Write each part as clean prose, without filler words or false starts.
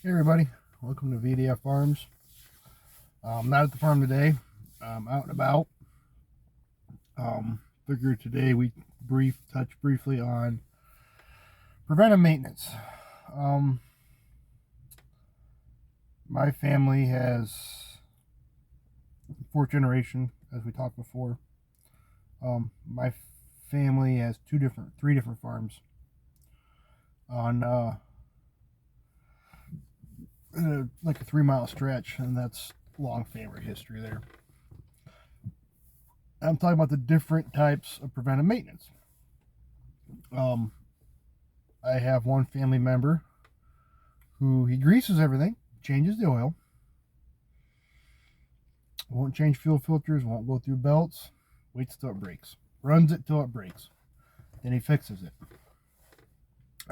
Hey everybody, welcome to VDF Farms. I'm not at the farm today. I'm out and about. Figured today we touch briefly on preventive maintenance. Um, my family has fourth generation, as we talked before. My family has three different farms on like a 3 mile stretch, and that's long family history there. I'm talking about the different types of preventive maintenance. I have one family member who he greases everything, changes the oil, won't change fuel filters, won't go through belts, waits till it breaks, runs it till it breaks, then he fixes it.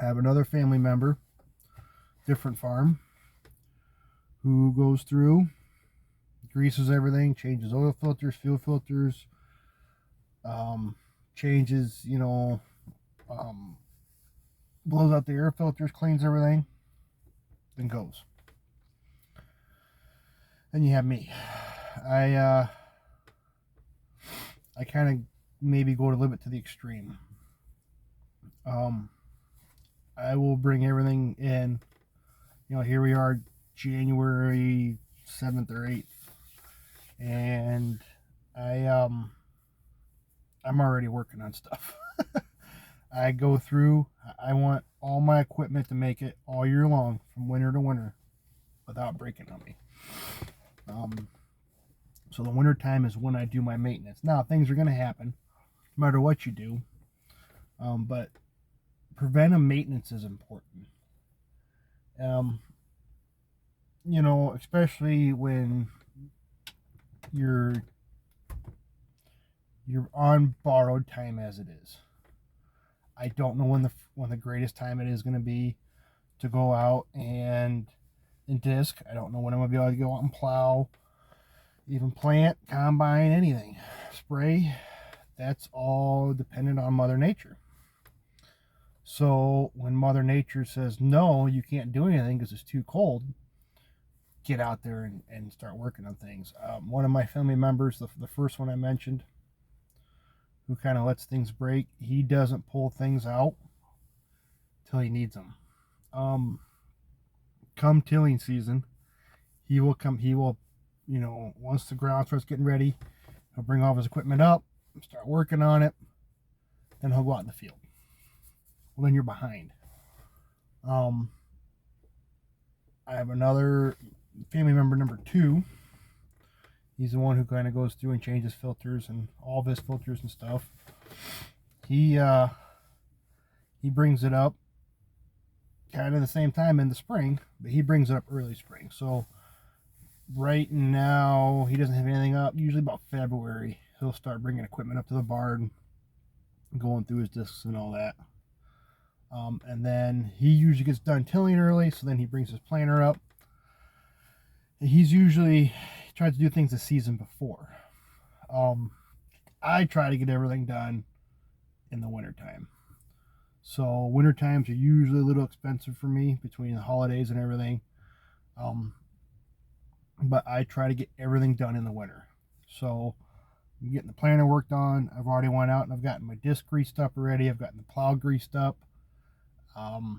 I have another family member, different farm, who goes through, greases everything, changes oil filters, fuel filters, changes, blows out the air filters, cleans everything, then goes. Then you have me. I kind of maybe go a little bit to the extreme. I will bring everything in. Here we are, January 7th or 8th, and I'm already working on stuff. I go through. I want all my equipment to make it all year long, from winter to winter, without breaking on me. So the winter time is when I do my maintenance. Now things are going to happen, no matter what you do. But preventive maintenance is important. Especially when you're on borrowed time as it is. I don't know when the greatest time it is going to be to go out and disc. I don't know when I'm going to be able to go out and plow, even plant, combine, anything, spray. That's all dependent on Mother Nature. So when Mother Nature says no, you can't do anything because it's too cold, get out there and start working on things. One of my family members, the first one I mentioned, who kind of lets things break, he doesn't pull things out till he needs them. Come tilling season, he will, once the ground starts getting ready, he'll bring all of his equipment up, start working on it, then he'll go out in the field. Well, then you're behind. I have another family member, number 2. He's the one who kind of goes through and changes filters and all of his filters and stuff. He brings it up kind of the same time in the spring, but he brings it up early spring. So right now he doesn't have anything up. Usually about February he'll start bringing equipment up to the barn, going through his discs and all that. And then he usually gets done tilling early, so then he brings his planter up. He tries to do things the season before. I try to get everything done in the wintertime. So winter times are usually a little expensive for me between the holidays and everything. But I try to get everything done in the winter. So I'm getting the planter worked on. I've already went out and I've gotten my disc greased up already. I've gotten the plow greased up. I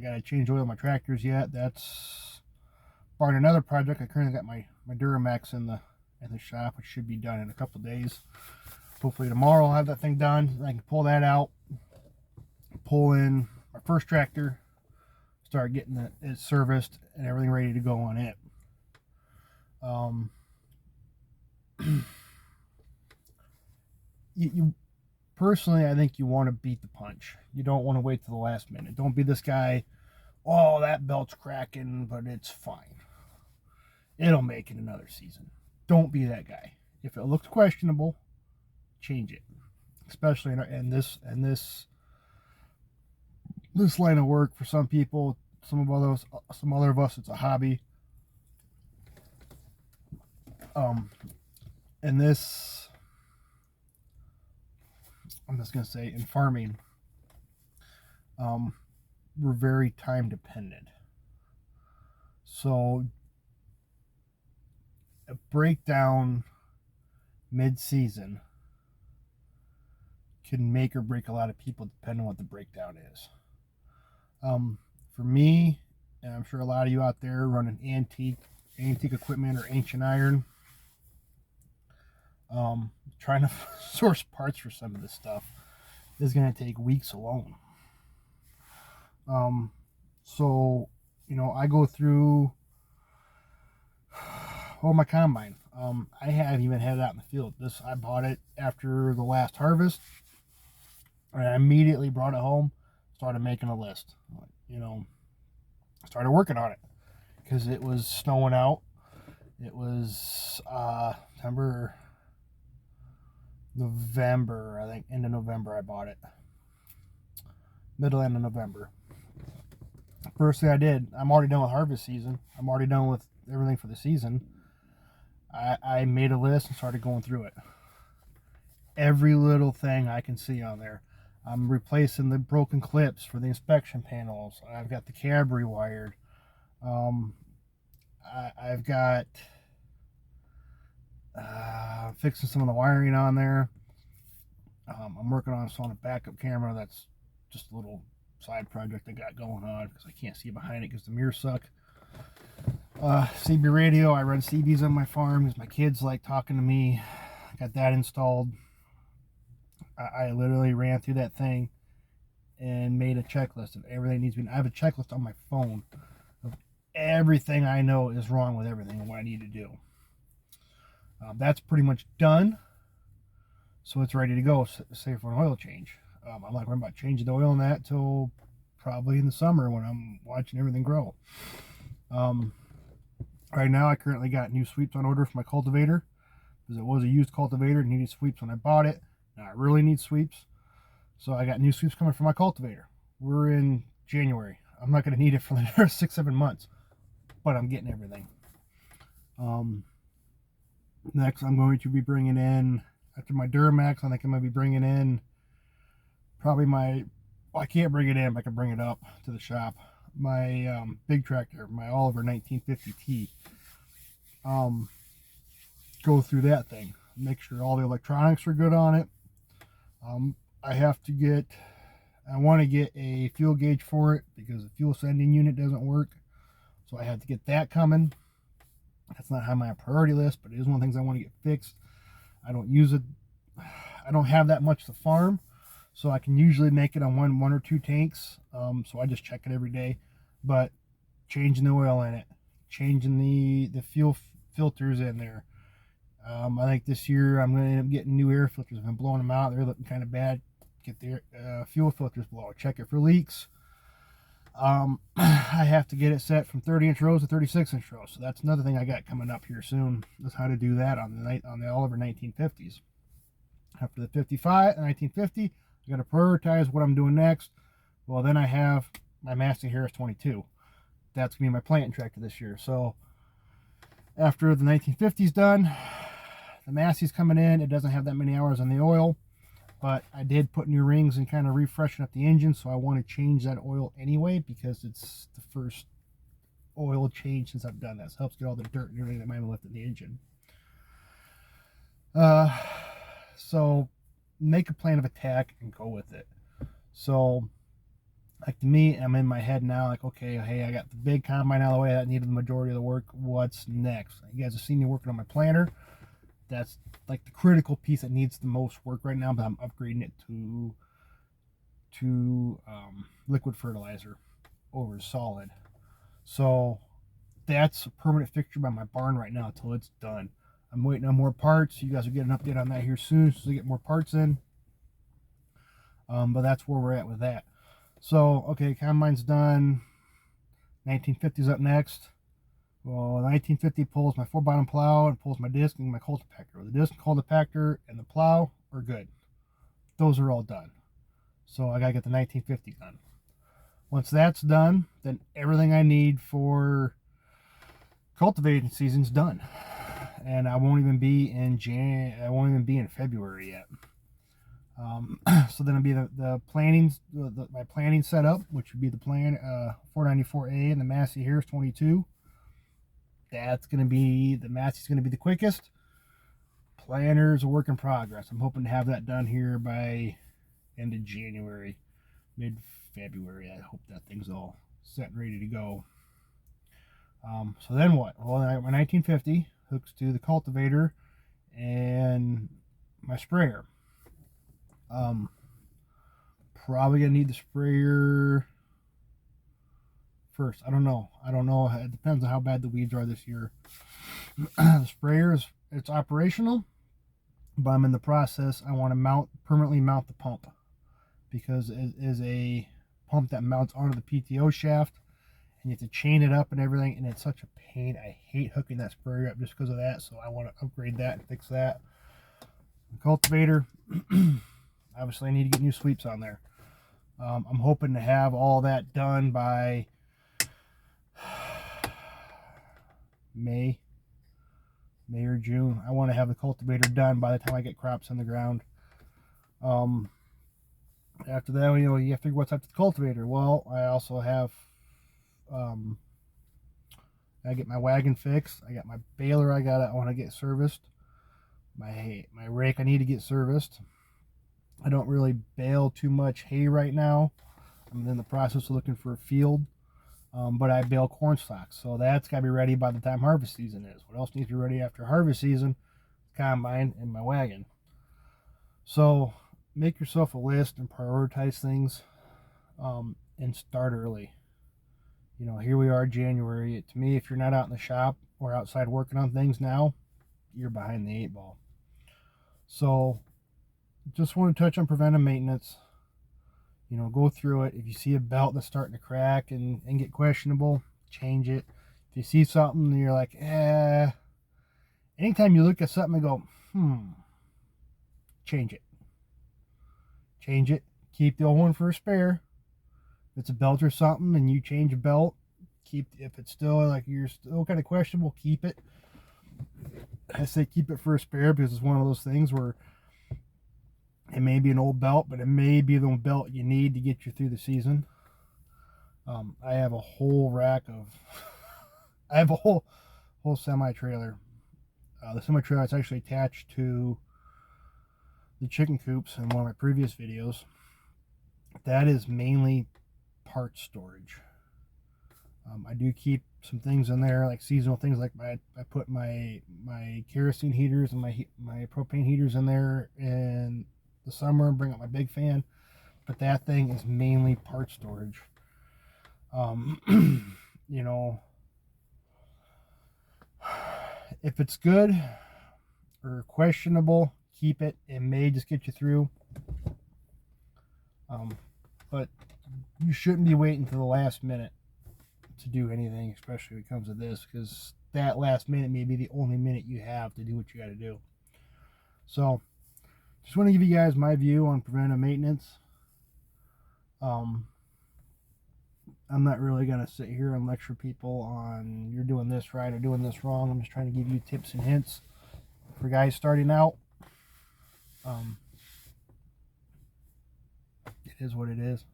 got to change oil on my tractors yet. That's part of another project. I currently got my Duramax in the shop, which should be done in a couple days. Hopefully tomorrow I'll have that thing done. I can pull that out, pull in my first tractor, start getting it serviced and everything ready to go on it. You personally, I think you want to beat the punch. You don't want to wait till the last minute. Don't be this guy, oh, that belt's cracking, but it's fine. It'll make it another season. Don't be that guy. If it looks questionable, change it. Especially in this line of work, for some people, some other of us, it's a hobby. And this, I'm just gonna say, in farming, we're very time dependent. So a breakdown mid-season can make or break a lot of people depending on what the breakdown is. For me, and I'm sure a lot of you out there running antique equipment or ancient iron, trying to source parts for some of this stuff is going to take weeks alone. So, I go through my combine. I haven't even had it out in the field. I bought it after the last harvest, and I immediately brought it home, started making a list. Started working on it because it was snowing out. It was November, I think, end of November I bought it. End of November. First thing I did, I'm already done with harvest season. I'm already done with everything for the season. I made a list and started going through it. Every little thing I can see on there. I'm replacing the broken clips for the inspection panels. I've got the cab rewired. I've got fixing some of the wiring on there. I'm working on a backup camera. That's just a little side project I got going on because I can't see behind it because the mirrors suck. CB radio, I run CBs on my farm because my kids like talking to me. I got that installed. I literally ran through that thing and made a checklist of everything needs to be. I have a checklist on my phone of everything I know is wrong with everything and what I need to do. That's pretty much done, so it's ready to go, save for an oil change. I'm not worried about changing the oil in that till probably in the summer when I'm watching everything grow. Right now I currently got new sweeps on order for my cultivator because it was a used cultivator and needed sweeps when I bought it. Now I really need sweeps, so I got new sweeps coming for my cultivator. We're in January. I'm not going to need it for the next 6-7 months, but I'm getting everything. Next, I'm going to be bringing in, after my Duramax, I think I'm going to be bringing in probably I can't bring it in, but I can bring it up to the shop. My big tractor, my Oliver 1950T. Go through that thing. Make sure all the electronics are good on it. I want to get a fuel gauge for it because the fuel sending unit doesn't work. So I have to get that coming. That's not high on my priority list, but it is one of the things I want to get fixed. I don't use it. I don't have that much to farm, so I can usually make it on one or two tanks. So I just check it every day. But changing the oil in it, changing the fuel filters in there. I think this year I'm going to end up getting new air filters. I've been blowing them out. They're looking kind of bad. Get the fuel filters blown. Check it for leaks. I have to get it set from 30-inch rows to 36-inch rows. So that's another thing I got coming up here soon. Is how to do that on the Oliver 1950s. After the 1950, I got to prioritize what I'm doing next. Well, then I have my Massey Harris 22. That's going to be my planting tractor this year. So after the 1950's done, the Massey's coming in. It doesn't have that many hours on the oil, but I did put new rings and kind of refreshing up the engine, so I want to change that oil anyway because it's the first oil change since I've done that. So it helps get all the dirt and everything that might have left in the engine. So make a plan of attack and go with it. So like to me, I'm in my head now like, okay, hey, I got the big combine out of the way. That needed the majority of the work. What's next? You guys have seen me working on my planter. That's like the critical piece that needs the most work right now, but I'm upgrading it to liquid fertilizer over solid. So that's a permanent fixture by my barn right now until it's done. I'm waiting on more parts. You guys will get an update on that here soon so we get more parts in. But that's where we're at with that. So, okay, combine's done. 1950's up next. Well, the 1950 pulls my 4-bottom plow and pulls my disc and my cultipacker. The disc, cultipacker, and the plow are good. Those are all done. So I gotta get the 1950 done. Once that's done, then everything I need for cultivating season's done. And I won't even be in February yet. So then it'll be the planning, my planning setup, which would be the plan 494A, and the Massey here is 22. That's going to be, the Massey's going to be the quickest. Planner's a work in progress. I'm hoping to have that done here by end of January, mid-February. I hope that thing's all set and ready to go. So then what? Well, my 1950 hooks to the cultivator and my sprayer. Probably gonna need the sprayer first. I don't know. It depends on how bad the weeds are this year. The sprayer it's operational, but I'm in the process. I want to permanently mount the pump, because it is a pump that mounts onto the PTO shaft, and you have to chain it up and everything, and it's such a pain. I hate hooking that sprayer up just because of that, so I want to upgrade that and fix that. The cultivator, obviously I need to get new sweeps on there. I'm hoping to have all that done by May or June. I want to have the cultivator done by the time I get crops in the ground. After that, you have to figure what's up to the cultivator. Well, I also have I get my wagon fixed. I got my baler I want to get serviced. My rake I need to get serviced. I don't really bale too much hay right now. I'm in the process of looking for a field, but I bale corn stalks, so that's got to be ready by the time harvest season is. What else needs to be ready after harvest season? Combine and my wagon. So make yourself a list and prioritize things, and start early. Here we are, January. To me, if you're not out in the shop or outside working on things now, you're behind the 8-ball. So just want to touch on preventive maintenance. Go through it. If you see a belt that's starting to crack and get questionable, change it. If you see something and you're like, anytime you look at something and go, change it. Change it. Keep the old one for a spare. If it's a belt or something and you change a belt, if it's still like you're still kind of questionable, keep it. I say keep it for a spare, because it's one of those things where it may be an old belt, but it may be the belt you need to get you through the season. I have a whole rack of I have a whole semi-trailer. The semi-trailer is actually attached to the chicken coops in one of my previous videos. That is mainly part storage. I do keep some things in there, like seasonal things, like I put my kerosene heaters and my propane heaters in there in the summer and bring up my big fan, but that thing is mainly part storage. If it's good or questionable, keep it. It may just get you through, but you shouldn't be waiting to the last minute to do anything, especially when it comes to this, because that last minute may be the only minute you have to do what you got to do. So just want to give you guys my view on preventive maintenance. I'm not really going to sit here and lecture people on you're doing this right or doing this wrong. I'm just trying to give you tips and hints for guys starting out. It is what it is.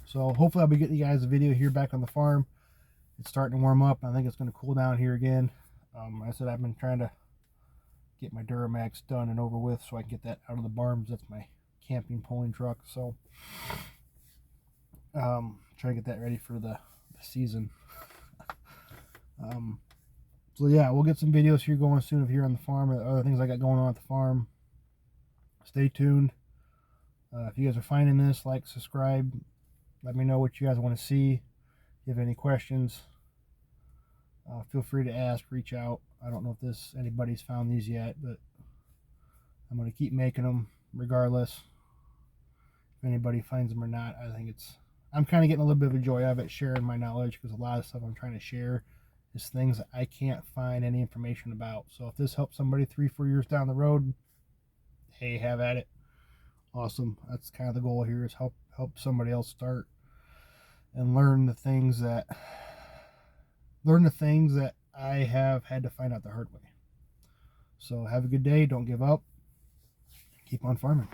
So hopefully I'll be getting you guys a video here back on the farm. It's starting to warm up. I think it's going to cool down here again. I said I've been trying to get my Duramax done and over with so I can get that out of the barn. That's my camping pulling truck. So try to get that ready for the season. So yeah, we'll get some videos here going soon of here on the farm, or other things I got going on at the farm. Stay tuned. If you guys are finding this, like, subscribe. Let me know what you guys want to see. If you have any questions, feel free to ask, reach out. I don't know if anybody's found these yet, but I'm going to keep making them regardless. If anybody finds them or not, I'm kind of getting a little bit of a joy out of it, sharing my knowledge, because a lot of stuff I'm trying to share is things that I can't find any information about. So if this helps somebody 3-4 years down the road, hey, have at it. Awesome. That's kind of the goal here, is help somebody else start and learn the things that I have had to find out the hard way. So have a good day. Don't give up. keep on farming.